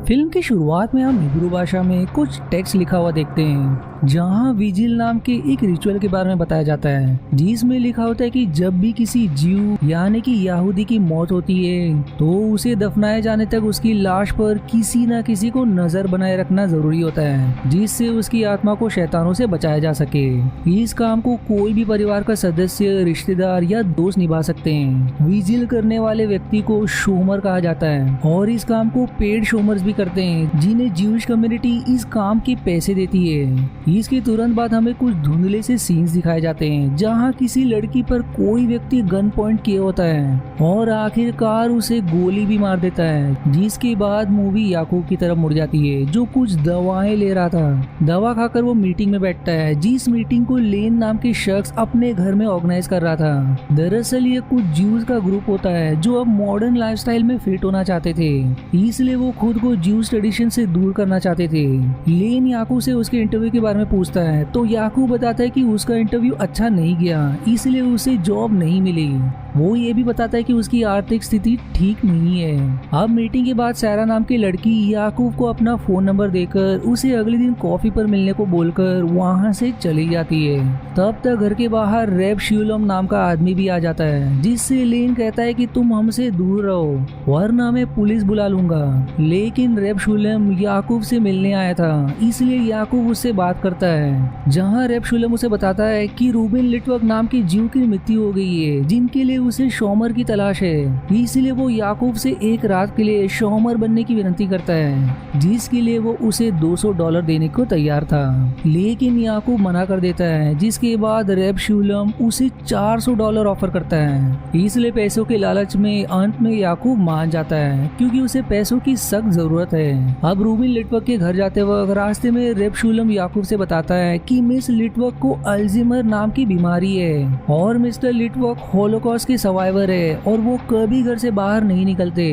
Film की शुरुआत में हम हिब्रू भाषा में कुछ टेक्स्ट लिखा हुआ देखते हैं, जहां विजिल नाम के एक रिचुअल के बारे में बताया जाता है, जिसमें लिखा होता है कि जब भी किसी जीव यानी कि यहूदी की मौत होती है तो उसे दफनाए जाने तक उसकी लाश पर किसी न किसी को नजर बनाए रखना जरूरी होता है, जिससे उसकी आत्मा को शैतानों से बचाया जा सके। इस काम को कोई भी परिवार का सदस्य, रिश्तेदार या दोस्त निभा सकते हैं। विजिल करने वाले व्यक्ति को शोमर कहा जाता है और इस काम को पेड शोमर्स भी करते हैं, जिन्हें ज्यूइश कम्युनिटी इस काम के पैसे देती है। इसके तुरंत बाद हमें कुछ धुंधले से सीन्स दिखाए जाते हैं, जहां किसी लड़की पर कोई व्यक्ति गन पॉइंट किया होता है और आखिरकार उसे गोली भी मार देता है। जिसके बाद मूवी याकूब की तरफ मुड़ जाती है, जो कुछ दवाएं ले रहा था। दवा खाकर वो मीटिंग में बैठता है, जिस मीटिंग को लेन नाम के शख्स अपने घर में ऑर्गेनाइज कर रहा था। दरअसल ये कुछ ज्यूज का ग्रुप होता है जो अब मॉडर्न लाइफस्टाइल में फिट होना चाहते थे, इसलिए वो खुद को ज्यूज ट्रेडिशन से दूर करना चाहते थे। लेन याकूब से उसके इंटरव्यू के बारे में पूछता है, तो याकूब बताता है कि उसका इंटरव्यू अच्छा नहीं गया, इसलिए उसे जॉब नहीं मिली। वो ये भी बताता है कि उसकी आर्थिक स्थिति ठीक नहीं है। अब मीटिंग के बाद सारा नाम की लड़की याकूब को अपना फोन नंबर देकर उसे अगले दिन कॉफी पर मिलने को बोलकर वहाँ से चली जाती है। तब तक घर के बाहर रेब श्यूलम नाम का आदमी भी आ जाता है, जिससे लेन कहता है कि तुम हमसे दूर रहो वरना मैं पुलिस बुला लूंगा। लेकिन रेब श्यूलम याकूब से मिलने आया था, इसलिए याकूब उससे बात करता है, जहाँ रेब श्यूलम उसे बताता है कि रूबिन लिटवर्क नाम के जीव की मृत्यु हो गई है, जिनके लिए उसे शोमर की तलाश है। इसलिए वो याकूब से एक रात के लिए शोमर बनने की विनती करता है, जिसके लिए वो उसे $200 देने को तैयार था। लेकिन याकूब मना कर देता है, जिसके बाद रेब श्यूलम उसे $400 ऑफर करता है। इसलिए पैसों के लालच में अंत में याकूब मान जाता है, क्योंकि उसे पैसों की सख्त जरूरत है। अब रूबिन लिटवर्क के घर जाते वक्त रास्ते में रेब श्यूलम याकूब से बताता है कि मिस लिटवर्क को अल्जीमर नाम की बीमारी है और मिस्टर लिटवर्क होलोकॉस्ट के सर्वाइवर है और वो कभी घर से बाहर नहीं निकलते।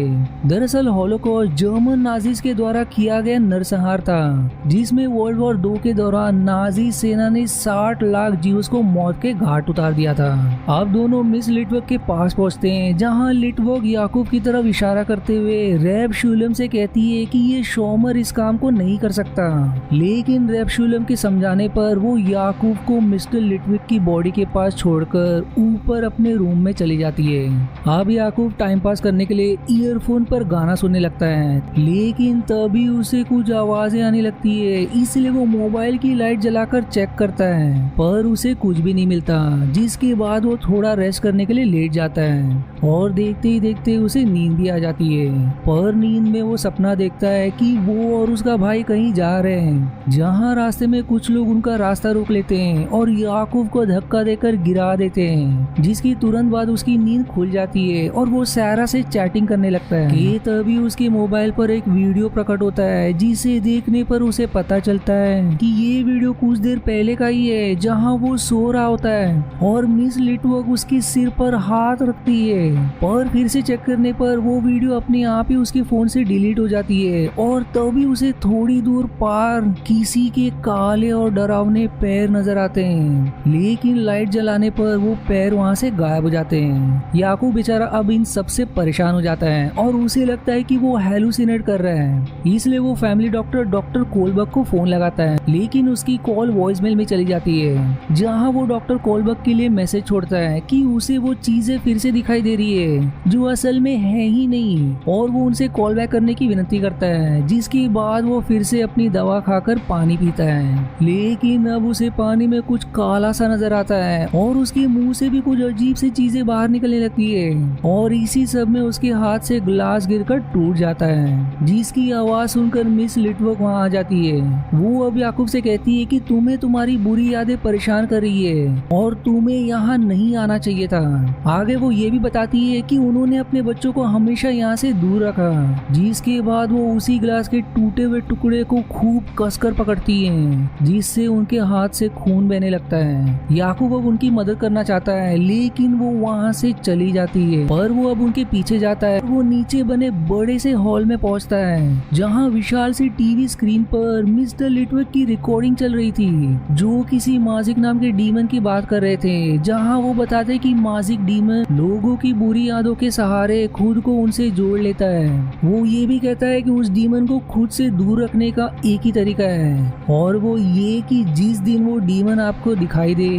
दरअसल होलोकॉस्ट जर्मन नाजीज के द्वारा किया गया नरसंहार था, जिसमें वर्ल्ड वॉर 2 के दौरान नाजी सेना ने 60 लाख जीव्स को मौत के घाट उतार दिया था। अब दोनों मिस लिटवर्क के पास पहुंचते हैं, जहां लिटवर्क याकूब की तरफ इशारा करते हुए रेब श्यूलम से कहती है कि ये शोमर इस काम को नहीं कर सकता। लेकिन रेब श्यूलम के समझाने पर वो याकूब को मिस्टर लिटवर्क की बॉडी के पास छोड़कर ऊपर अपने रूम में चली जाती है। अब याकूब टाइम पास करने के लिए ईयरफोन पर गाना सुनने लगता है, लेकिन तभी उसे कुछ आवाजें आने लगती है, इसलिए वो मोबाइल की लाइट जलाकर चेक करता है, पर उसे कुछ भी नहीं मिलता। जिसके बाद वो थोड़ा रेस्ट करने के लिए लेट जाता है और देखते ही देखते उसे नींद भी आ जाती है। पर नींद में वो सपना देखता है कि वो और उसका भाई कहीं जा रहे हैं, जहाँ रास्ते में कुछ लोग उनका रास्ता रोक लेते हैं और याकूब को धक्का देकर गिरा देते हैं। जिसकी तुरंत बाद उसकी नींद खुल जाती है और वो सारा से चैटिंग करने लगता है कि तभी उसके मोबाइल पर एक वीडियो प्रकट होता है, जिसे देखने पर उसे पता चलता है कि ये वीडियो कुछ देर पहले का ही है, जहां वो सो रहा होता है और मिस लिटवर्क उसके सिर पर हाथ रखती है। पर फिर से चेक करने पर वो वीडियो अपने आप ही उसके फोन से डिलीट हो जाती है और तभी उसे थोड़ी दूर पार किसी के काले और डरावने पैर नजर आते हैं। लेकिन लाइट जलाने पर वो पैर वहां से गायब हो जाते हैं। याकूब बेचारा अब इन सबसे परेशान हो जाता है और उसे लगता है कि वो हेलुसिनेट कर रहा है, इसलिए वो फैमिली डॉक्टर कोलबर्ग को फोन लगाता है, लेकिन उसकी कॉल वॉइसमेल में चली जाती है, जहां वो डॉक्टर कोलबर्ग के लिए मैसेज छोड़ता है कि उसे वो चीजें फिर से दिखाई दे रही है जो असल में है ही नहीं, और वो उनसे कॉल बैक करने की विनती करता है। जिसके बाद वो फिर से अपनी दवा खाकर पानी पीता है, लेकिन अब उसे पानी में कुछ काला सा नजर आता है और उसके मुंह से भी कुछ अजीब सी चीजें बाहर निकलने लगती है और इसी सब में उसके हाथ से ग्लास गिरकर टूट जाता है, जिसकी आवाज सुनकर मिस लिटवर्क वहाँ आ जाती है। वो अब याकूब से कहती है कि तुम्हें तुम्हारी बुरी यादें परेशान कर रही है और तुम्हें यहाँ नहीं आना चाहिए था। आगे वो ये भी बताती है कि उन्होंने अपने बच्चों को हमेशा यहाँ से दूर रखा। जिसके बाद वो उसी ग्लास के टूटे हुए टुकड़े को खूब कसकर पकड़ती है, जिससे उनके हाथ से खून बहने लगता है। याकूब अब उनकी मदद करना चाहता है, लेकिन वो वहाँ वहाँ से चली जाती है, पर वो अब उनके पीछे जाता है। वो नीचे बने बड़े से हॉल में पहुँचता है जहाँ विशाल सी टीवी स्क्रीन पर मिस्टर लिटविक की रिकॉर्डिंग चल रही थी, जो किसी माजिक नाम के डीमन की बात कर रहे थे, जहाँ वो बताते कि माजिक डीमन लोगों की बुरी यादों के सहारे खुद को उनसे जोड़ लेता है। वो ये भी कहता है कि उस डीमन को खुद से दूर रखने का एक ही तरीका है, और वो ये कि जिस दिन वो डीमन आपको दिखाई दे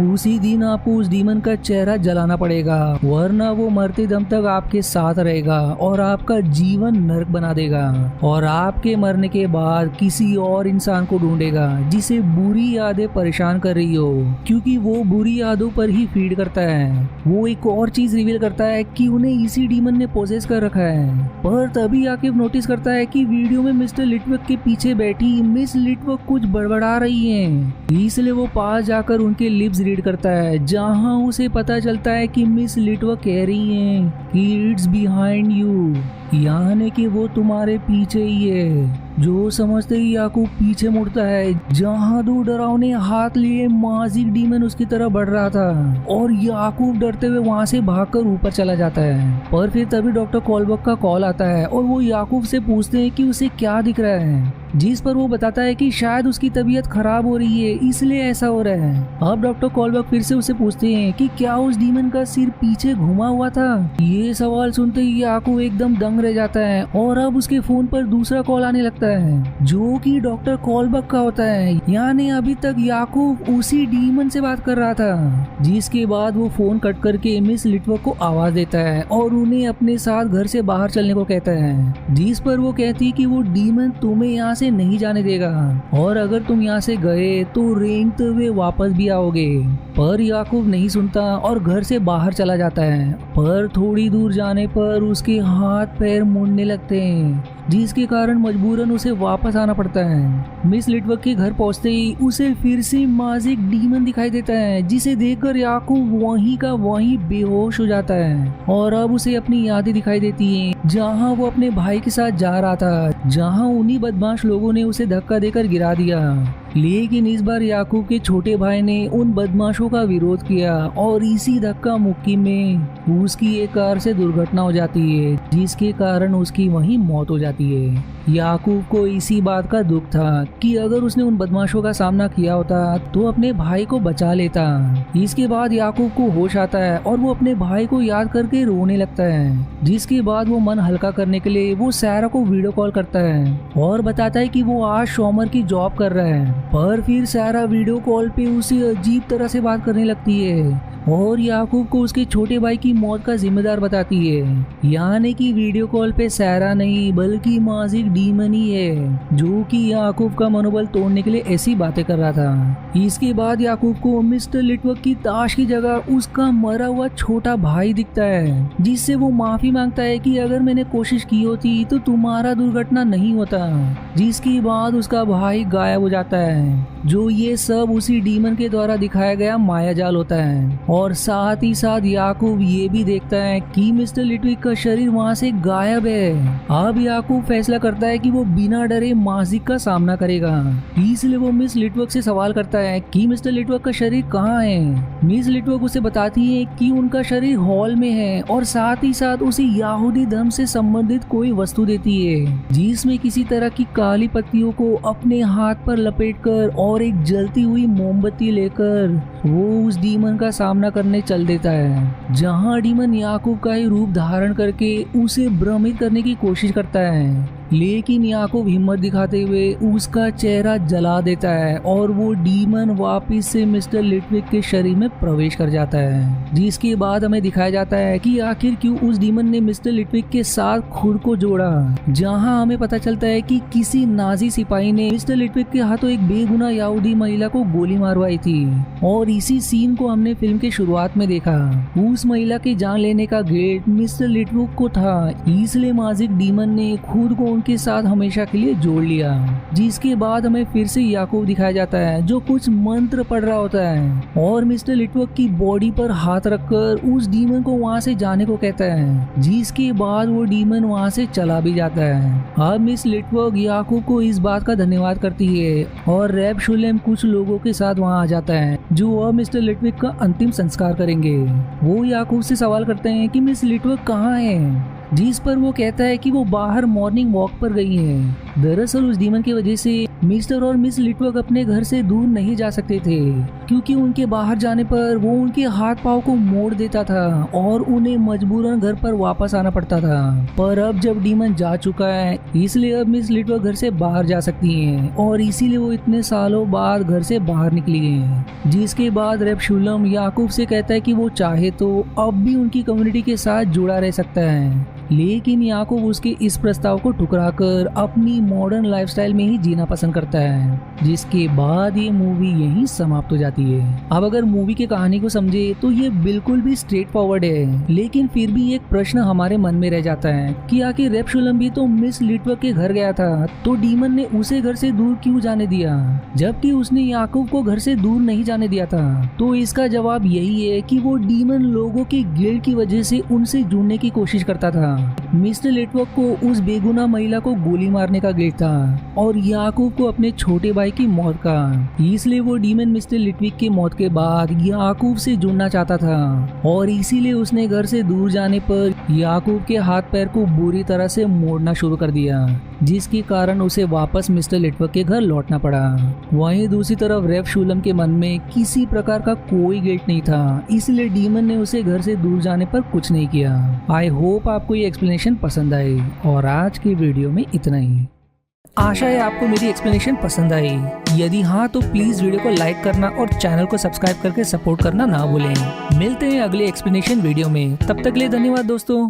उसी दिन आपको उस डीमन का चेहरा जलाना पड़ेगा, वरना वो मरते दम तक आपके साथ रहेगा और आपका जीवन नरक बना देगा, और आपके मरने के बाद किसी और इंसान को ढूंढेगा जिसे बुरी यादें परेशान कर रही हो, क्योंकि वो बुरी यादों पर ही फीड करता है। वो एक और चीज रिवील करता है कि उन्हें इसी डीमन ने पोजेस कर रखा है। पर तभी आकिब नोटिस करता है कि वीडियो में मिस्टर लिटविक के पीछे बैठी मिस लिटविक कुछ बड़बड़ा रही है। इसलिए वो पास जाकर उनके लिप्स रीड करता है, जहां उसे पता चलता है कि मिस लिटविक कह रही हैं कि इट्स बिहाइंड यू, यानी कि वो तुम्हारे पीछे ही है। जो समझते ही याकूब पीछे मुड़ता है, जहां दो डरावने हाथ लिए माजिक डीमन उसकी तरफ बढ़ रहा था, और याकूब डरते हुए वहां से भागकर ऊपर चला जाता है। पर फिर तभी डॉक्टर कॉलबर्ग का कॉल आता है और वो याकूब से पूछते हैं कि उसे क्या दिख रहा है, जिस पर वो बताता है कि शायद उसकी तबीयत खराब हो रही है इसलिए ऐसा हो रहा है। अब डॉक्टर कॉलबर्ग फिर से उसे पूछते हैं कि क्या उस डीमन का सिर पीछे घुमा हुआ था। ये सवाल सुनते ही याकूब एकदम दंग रह जाता है, और अब उसके फोन पर दूसरा कॉल आने लगता है जो कि डॉक्टर कॉलबर्ग का होता है, यानी अभी तक याकूब उसी डीमन से बात कर रहा था। जिसके बाद वो फोन कट करके मिस लिटविक को आवाज देता है और उन्हें अपने साथ घर से बाहर चलने को कहता है, जिस पर वो कहती कि वो डीमन तुम्हें यहाँ से नहीं जाने देगा, और अगर तुम यहाँ से गए तो रेंगते हुए वापस भी आओगे। पर याकूब नहीं सुनता और घर से बाहर चला जाता है। पर थोड़ी दूर जाने पर उसके हाथ पैर मुड़ने लगते हैं, जिसके कारण मजबूरन उसे वापस आना पड़ता है। मिस लिटविक के घर पहुंचते ही उसे फिर से माजिक डीमन दिखाई देता है, जिसे देखकर याकूब वहीं का वहीं बेहोश हो जाता है, और अब उसे अपनी यादें दिखाई देती हैं, जहां वो अपने भाई के साथ जा रहा था, जहां उन्हीं बदमाश लोगों ने उसे धक्का देकर गिरा दिया। लेकिन इस बार याकूब के छोटे भाई ने उन बदमाशों का विरोध किया, और इसी धक्का मुक्की में उसकी एक कार से दुर्घटना हो जाती है, जिसके कारण उसकी वहीं मौत हो जाती है। याकूब को इसी बात का दुख था कि अगर उसने उन बदमाशों का सामना किया होता तो अपने भाई को बचा लेता। इसके बाद याकूब को होश आता है और वो अपने भाई को याद करके रोने लगता है, जिसके बाद वो मन हल्का करने के लिए वो सारा को वीडियो कॉल करता है और बताता है कि वो आज शॉमर की जॉब कर रहा है। पर फिर सारा वीडियो कॉल पे उसे अजीब तरह से बात करने लगती है और याकूब को उसके छोटे भाई की मौत का जिम्मेदार बताती है, यानी कि वीडियो कॉल पे सारा नहीं बल्कि माजिक डीमन ही है, जो कि याकूब का मनोबल तोड़ने के लिए ऐसी बातें कर रहा था। इसके बाद याकूब को मिस्टर लिटविक की ताश की जगह उसका मरा हुआ छोटा भाई दिखता है, जिससे वो माफी मांगता है कि अगर मैंने कोशिश की होती तो तुम्हारा दुर्घटना नहीं होता। जिसके बाद उसका भाई गायब हो जाता है, जो ये सब उसी डीमन के द्वारा दिखाया गया मायाजाल होता है। और साथ ही साथ याकूब ये भी देखता है कि मिस्टर लिटविक का शरीर वहाँ से गायब है। अब याकूब फैसला करता है कि वो बिना डरे माजिक का सामना करेगा, इसलिए वो मिस लिटविक से सवाल करता है कि मिस्टर लिटविक का शरीर कहाँ है। मिस लिटविक उसे बताती है कि उनका शरीर हॉल में है, और साथ ही साथ उसे यहूदी धर्म से संबंधित कोई वस्तु देती है, जिसमें किसी तरह की काली पत्तियों को अपने हाथ पर लपेटकर और एक जलती हुई मोमबत्ती लेकर वो उस डीमन का सामना करने चल देता है, जहां डीमन याकूब का ही रूप धारण करके उसे भ्रमित करने की कोशिश करता है। लेकिन याकूब हिम्मत दिखाते हुए उसका चेहरा जला देता है और वो डीमन वापस से मिस्टर लिटविक के शरीर में प्रवेश कर जाता है। जिसके बाद हमें दिखाया जाता है कि आखिर क्यों उस डीमन ने मिस्टर लिटविक के साथ खुद को जोड़ा, जहां हमें पता चलता है कि किसी नाजी सिपाही ने मिस्टर लिटविक के हाथों एक बेगुनाह यहूदी महिला को गोली मारवाई थी, और इसी सीन को हमने फिल्म के शुरुआत में देखा। उस महिला की जान लेने का गेट मिस्टर लिटविक को था, इसलिए माजिक डीमन ने खुद को उनके साथ हमेशा के लिए जोड़ लिया। जिसके बाद हमें फिर से याकूब दिखाया जाता है जो कुछ मंत्र पढ़ रहा होता है और मिस्टर लिटवर्क की बॉडी पर हाथ रखकर उस डीमन को वहाँ से जाने को कहता है। जिसके बाद वो डीमन वहाँ से चला भी जाता है। अब मिस लिटवर्क याकूब को इस बात का धन्यवाद करती है और रैब शुलेम कुछ लोगों के साथ वहाँ आ जाता है जो अब मिस्टर लिटवर्क का अंतिम संस्कार करेंगे। वो याकूब से सवाल करते हैं कि मिस लिटवर्क कहाँ है, जिस पर वो कहता है कि वो बाहर मॉर्निंग वॉक पर गई है। दरअसल उस डीमन की वजह से मिस्टर और मिस लिटवर्क अपने घर से दूर नहीं जा सकते थे क्योंकि उनके बाहर जाने पर वो उनके हाथ पांव को मोड़ देता था और उन्हें मजबूरन घर पर वापस आना पड़ता था। पर अब जब डीमन जा चुका है इसलिए अब मिस लिटवर्क घर से बाहर जा सकती हैं और इसीलिए वो इतने सालों बाद घर से बाहर निकली हैं। जिसके बाद रैब शुलेम याकूब से कहता है कि वो चाहे तो अब भी उनकी कम्युनिटी के साथ जुड़ा रह सकता है, लेकिन याकूब उसके इस प्रस्ताव को ठुकराकर अपनी मॉडर्न लाइफस्टाइल में ही जीना पसंद करता है। जिसके बाद ये मूवी यहीं समाप्त हो जाती है। अब अगर मूवी की कहानी को समझे तो ये बिल्कुल भी स्ट्रेट फॉरवर्ड है, लेकिन फिर भी एक प्रश्न हमारे मन में रह जाता है कि आखिर रैब शुलेम भी तो मिस लिटवर्क के घर गया था, तो डीमन ने उसे घर से दूर क्यों जाने दिया जबकि उसने याकूब को घर से दूर नहीं जाने दिया था। तो इसका जवाब यही है कि वो डीमन लोगों की गिल्ड की वजह से उनसे जुड़ने की कोशिश करता था। मिस्टर लिटवर्क को उस बेगुनाह महिला को गोली मारने का गिल्ट था और याकूब को अपने छोटे भाई की मौत का, इसलिए वो डीमन मिस्टर लिटविक की मौत के बाद याकूब से जुड़ना चाहता था और इसीलिए उसने घर से दूर जाने पर याकूब के हाथ पैर को बुरी तरह से मोड़ना शुरू कर दिया, जिसके कारण उसे वापस मिस्टर लिटवर्क के घर लौटना पड़ा। वहीं दूसरी तरफ रैब शुलेम के मन में किसी प्रकार का कोई गिल्ट नहीं था, इसलिए डीमन ने उसे घर से दूर जाने पर कुछ नहीं किया। आई होप आपको ये एक्सप्लेनेशन पसंद आई और आज की वीडियो में इतना ही। आशा है आपको मेरी एक्सप्लेनेशन पसंद आई। यदि हाँ तो प्लीज वीडियो को लाइक करना और चैनल को सब्सक्राइब करके सपोर्ट करना ना भूलें। मिलते हैं अगले एक्सप्लेनेशन वीडियो में, तब तक के लिए धन्यवाद दोस्तों।